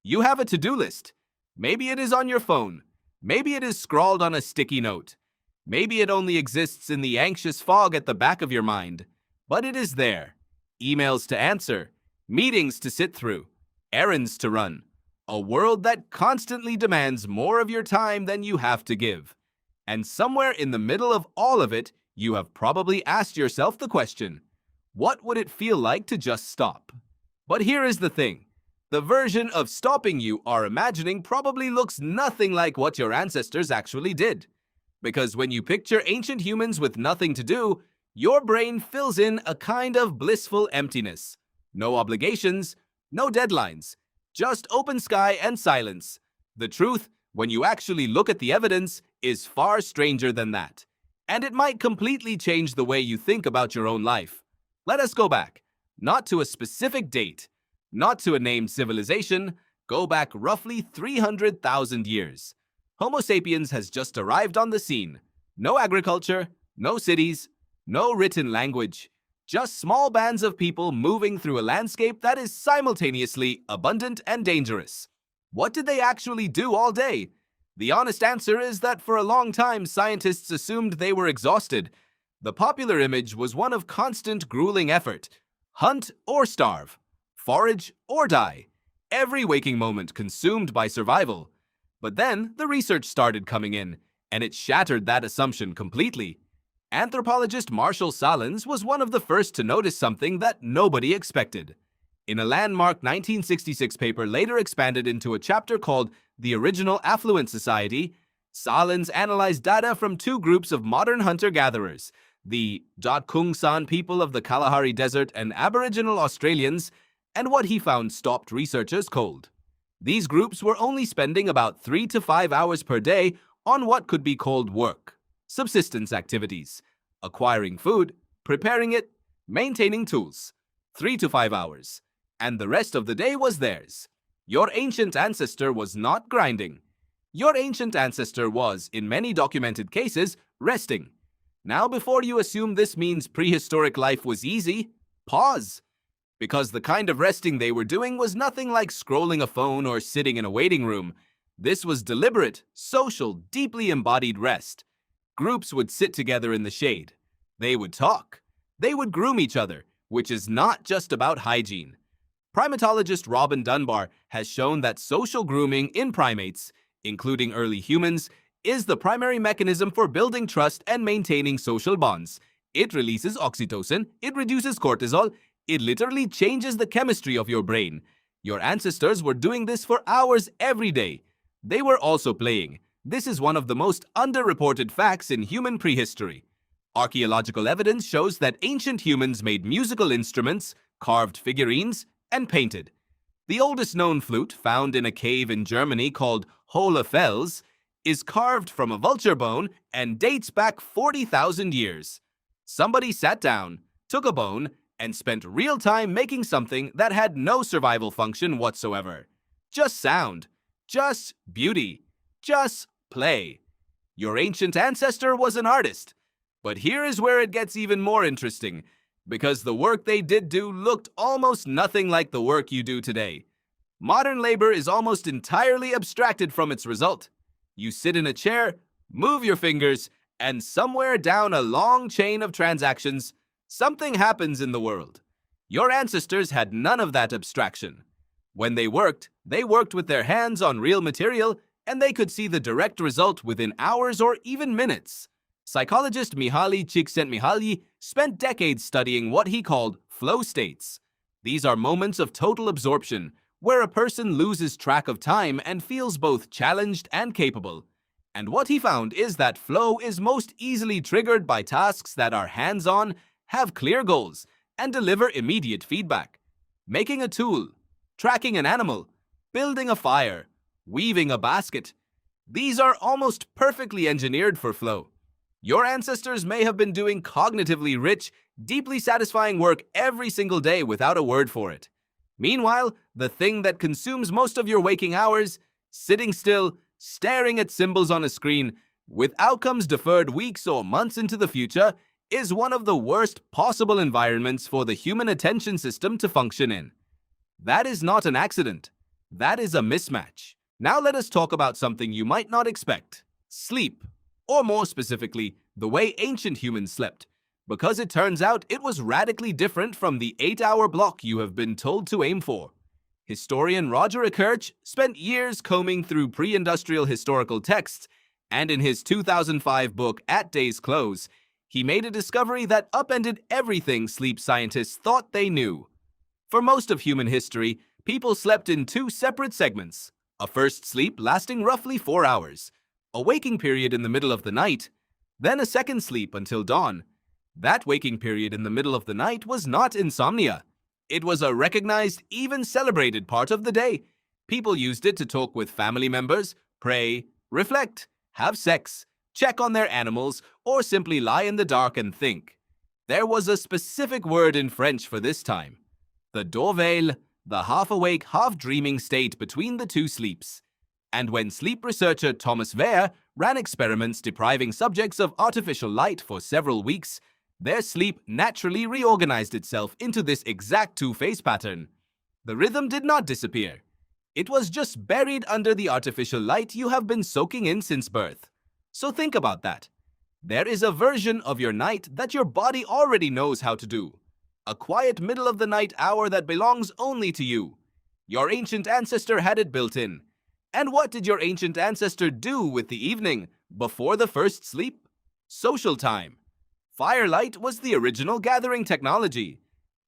You have a to-do list. Maybe it is on your phone. Maybe it is scrawled on a sticky note. Maybe it only exists in the anxious fog at the back of your mind. But it is there. Emails to answer, meetings to sit through, errands to run. A world that constantly demands more of your time than you have to give. And somewhere in the middle of all of it, you have probably asked yourself the question, what would it feel like to just stop? But here is the thing. The version of stopping you are imagining probably looks nothing like what your ancestors actually did. Because when you picture ancient humans with nothing to do, your brain fills in a kind of blissful emptiness. No obligations, no deadlines, just open sky and silence. The truth, when you actually look at the evidence, is far stranger than that. And it might completely change the way you think about your own life. Let us go back, not to a specific date, not to a named civilization, go back roughly 300,000 years. Homo sapiens has just arrived on the scene. No agriculture, no cities, no written language. Just small bands of people moving through a landscape that is simultaneously abundant and dangerous. What did they actually do all day? The honest answer is that for a long time, scientists assumed they were exhausted. The popular image was one of constant grueling effort. Hunt or starve. Forage or die. Every waking moment consumed by survival. But then the research started coming in, and it shattered that assumption completely. Anthropologist Marshall Sahlins was one of the first to notice something that nobody expected. In a landmark 1966 paper later expanded into a chapter called The Original Affluent Society, Sahlins analyzed data from two groups of modern hunter-gatherers, the Kungsan people of the Kalahari Desert and Aboriginal Australians, and what he found stopped researchers cold. These groups were only spending about 3 to 5 hours per day on what could be called work, subsistence activities, acquiring food, preparing it, maintaining tools. 3 to 5 hours. And the rest of the day was theirs. Your ancient ancestor was not grinding. Your ancient ancestor was, in many documented cases, resting. Now, before you assume this means prehistoric life was easy, pause. Because the kind of resting they were doing was nothing like scrolling a phone or sitting in a waiting room. This was deliberate, social, deeply embodied rest. Groups would sit together in the shade. They would talk. They would groom each other, which is not just about hygiene. Primatologist Robin Dunbar has shown that social grooming in primates, including early humans, is the primary mechanism for building trust and maintaining social bonds. It releases oxytocin, it reduces cortisol, it literally changes the chemistry of your brain. Your ancestors were doing this for hours every day. They were also playing. This is one of the most underreported facts in human prehistory. Archaeological evidence shows that ancient humans made musical instruments, carved figurines, and painted. The oldest known flute, found in a cave in Germany called Hohle Fels, is carved from a vulture bone and dates back 40,000 years. Somebody sat down, took a bone, and spent real time making something that had no survival function whatsoever. Just sound, just beauty, just play. Your ancient ancestor was an artist. But here is where it gets even more interesting, because the work they did do looked almost nothing like the work you do today. Modern labor is almost entirely abstracted from its result. You sit in a chair, move your fingers, and somewhere down a long chain of transactions, something happens in the world. Your ancestors had none of that abstraction. When they worked with their hands on real material, and they could see the direct result within hours or even minutes. Psychologist Mihaly Csikszentmihalyi spent decades studying what he called flow states. These are moments of total absorption, where a person loses track of time and feels both challenged and capable. And what he found is that flow is most easily triggered by tasks that are hands-on, have clear goals, and deliver immediate feedback. Making a tool, tracking an animal, building a fire, weaving a basket. These are almost perfectly engineered for flow. Your ancestors may have been doing cognitively rich, deeply satisfying work every single day without a word for it. Meanwhile, the thing that consumes most of your waking hours, sitting still, staring at symbols on a screen, with outcomes deferred weeks or months into the future, is one of the worst possible environments for the human attention system to function in. That is not an accident. That is a mismatch. Now let us talk about something you might not expect: sleep, or more specifically, the way ancient humans slept, because it turns out it was radically different from the 8-hour block you have been told to aim for. Historian Roger Kirch spent years combing through pre-industrial historical texts, and in his 2005 book At Day's Close, he made a discovery that upended everything sleep scientists thought they knew. For most of human history, people slept in two separate segments: a first sleep lasting roughly 4 hours, a waking period in the middle of the night, then a second sleep until dawn. That waking period in the middle of the night was not insomnia. It was a recognized, even celebrated part of the day. People used it to talk with family members, pray, reflect, have sex, check on their animals, or simply lie in the dark and think. There was a specific word in French for this time: the dorveil, the half-awake, half-dreaming state between the two sleeps. And when sleep researcher Thomas Weir ran experiments depriving subjects of artificial light for several weeks, their sleep naturally reorganized itself into this exact two-phase pattern. The rhythm did not disappear. It was just buried under the artificial light you have been soaking in since birth. So think about that. There is a version of your night that your body already knows how to do. A quiet middle-of-the-night hour that belongs only to you. Your ancient ancestor had it built in. And what did your ancient ancestor do with the evening before the first sleep? Social time. Firelight was the original gathering technology.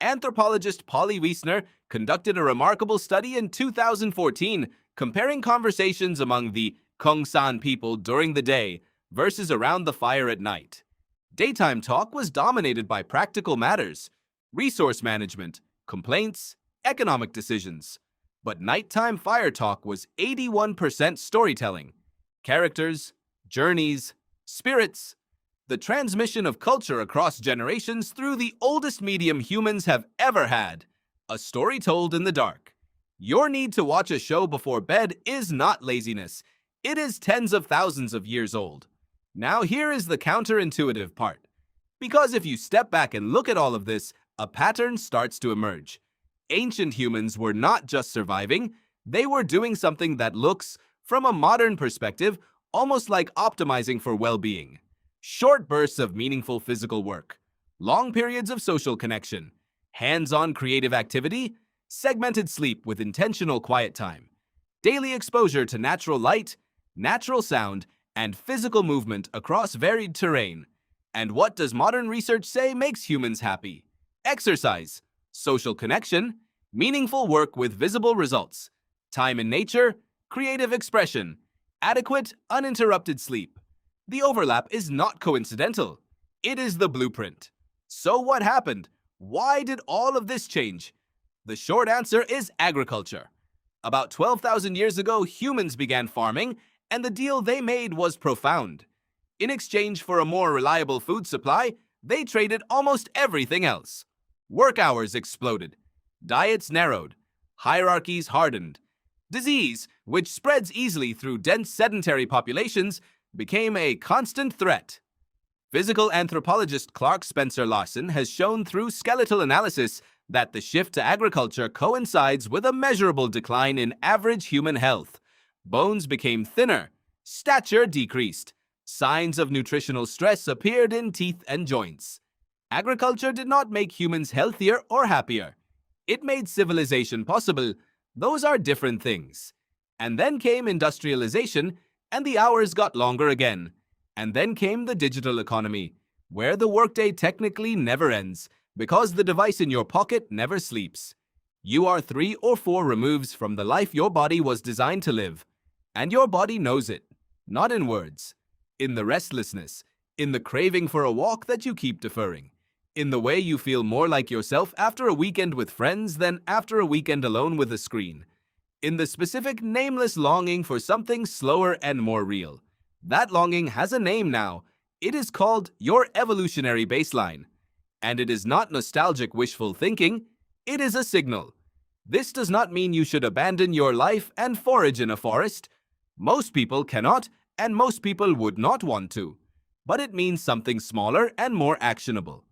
Anthropologist Polly Wiesner conducted a remarkable study in 2014 comparing conversations among the Kongsan people during the day versus around the fire at night. Daytime talk was dominated by practical matters: resource management, complaints, economic decisions. But nighttime fire talk was 81% storytelling, characters, journeys, spirits, the transmission of culture across generations through the oldest medium humans have ever had: a story told in the dark. Your need to watch a show before bed is not laziness. It is tens of thousands of years old. Now here is the counterintuitive part. Because if you step back and look at all of this, a pattern starts to emerge. Ancient humans were not just surviving, they were doing something that looks, from a modern perspective, almost like optimizing for well-being. Short bursts of meaningful physical work, long periods of social connection, hands-on creative activity, segmented sleep with intentional quiet time, daily exposure to natural light, natural sound, and physical movement across varied terrain. And what does modern research say makes humans happy? Exercise, social connection, meaningful work with visible results, time in nature, creative expression, adequate, uninterrupted sleep. The overlap is not coincidental. It is the blueprint. So what happened? Why did all of this change? The short answer is agriculture. About 12,000 years ago, humans began farming, and the deal they made was profound. In exchange for a more reliable food supply, they traded almost everything else. Work hours exploded. Diets narrowed. Hierarchies hardened. Disease, which spreads easily through dense sedentary populations, became a constant threat. Physical anthropologist Clark Spencer Larson has shown through skeletal analysis that the shift to agriculture coincides with a measurable decline in average human health. Bones became thinner, stature decreased, signs of nutritional stress appeared in teeth and joints. Agriculture did not make humans healthier or happier. It made civilization possible. Those are different things. And then came industrialization, and the hours got longer again. And then came the digital economy, where the workday technically never ends, because the device in your pocket never sleeps. You are 3 or 4 removes from the life your body was designed to live. And your body knows it, not in words, in the restlessness, in the craving for a walk that you keep deferring, in the way you feel more like yourself after a weekend with friends than after a weekend alone with a screen, in the specific nameless longing for something slower and more real. That longing has a name now. It is called your evolutionary baseline. And it is not nostalgic wishful thinking, it is a signal. This does not mean you should abandon your life and forage in a forest. Most people cannot, and most people would not want to. But it means something smaller and more actionable.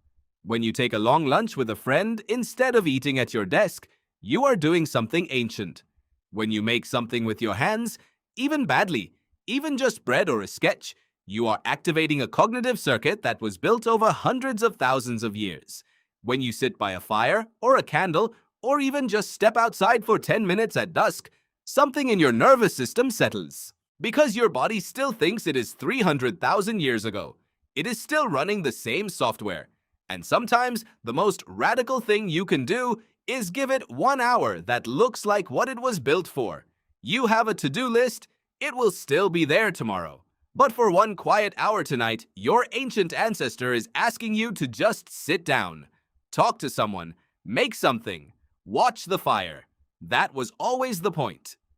When you take a long lunch with a friend instead of eating at your desk, you are doing something ancient. When you make something with your hands, even badly, even just bread or a sketch, you are activating a cognitive circuit that was built over hundreds of thousands of years. When you sit by a fire or a candle, or even just step outside for 10 minutes at dusk, something in your nervous system settles. Because your body still thinks it is 300,000 years ago. It is still running the same software. And sometimes the most radical thing you can do is give it 1 hour that looks like what it was built for. You have a to-do list, it will still be there tomorrow. But for 1 quiet hour tonight, your ancient ancestor is asking you to just sit down, talk to someone, make something, watch the fire. That was always the point.